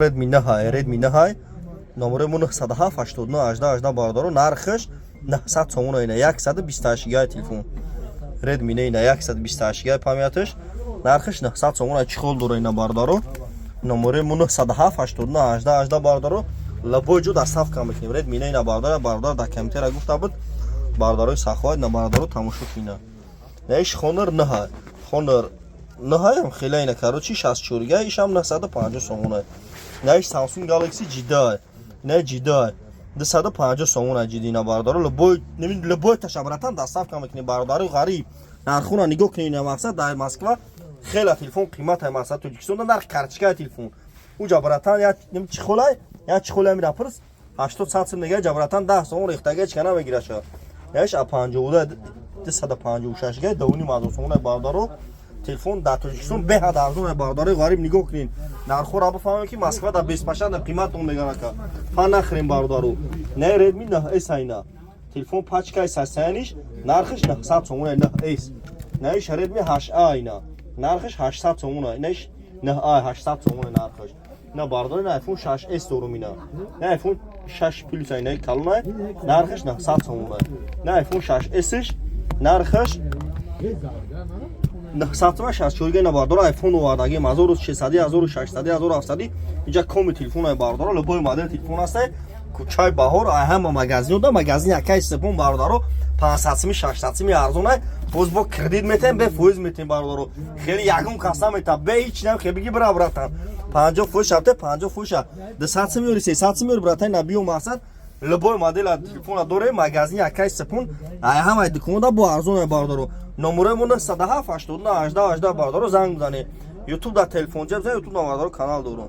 Redmi Nahai номермон 978 бардору нархш 900 сомон айна 128 га телефон Redmi айна 128 га памятиш нархш 900 сомон ай чихол дора айна бардору номермон 978 бардору лабоҷу дар сафка мекунем Redmi айна бардор дар компютера гуфта буд бардорои сахвай на бардору тамошо кина неш хонор Nahai хеле айна карочи 64 га ишам 950 сомон ай неш Samsung Galaxy Jidai не Jidai 250 сомон ай ҷидина бардору любой ташаббурatan дар сафка мекунем бардори ғариб нархуна нигоҳ кунед на мақсад дар Москва хеле телефон қимат ай мақсад Тоҷикистон нар карточка телефон уҷа баратан я чихолай мира пурс 80 сантим нега ҷабарatan 10 сомон рехтага чкана мегираша неш а 50 256 га давни мазун сомон ай бардору телефон дар Тоҷикистон беҳад арзон ай бардори ғариб нигоҳ кунед нархура бифаҳмем ки Москва дар 25 қимат он меганака фан нахрем бардору не Redmi Nahai айна телефон пачкай сасяниш нархш 900 сомон ай Nahai неш Redmi 8a айна нархш 800 сомон ай неш Nahai 800 сомон ай нархш на бардори на iPhone 6s дорум ина на iPhone 6 Plus айна калон ай нархш 900 сомон ай на iPhone 6s нархш 964 га бардор iPhone овардаги 1600 1600 1700 инҷа коми телефон ай бардор любой модел телефон аст кучай баҳор ай ҳама магазин да магазин якай сепон бардор 500 600 арзон ай боз бо кредит метем бе фоиз метем бардор хели ягон каса мета бе ҳеҷ нам хебиги бра братан 50 фоиз шабте 50 фоиз 200 миёри 300 миёри братан на био мақсад любой модел телефона доре магазин якай сепон ай ҳама дуконда бо арзон ай бардор номеремон 978 бардор занг бизанед YouTube да телефон ҷаб YouTube да бардор канал дорум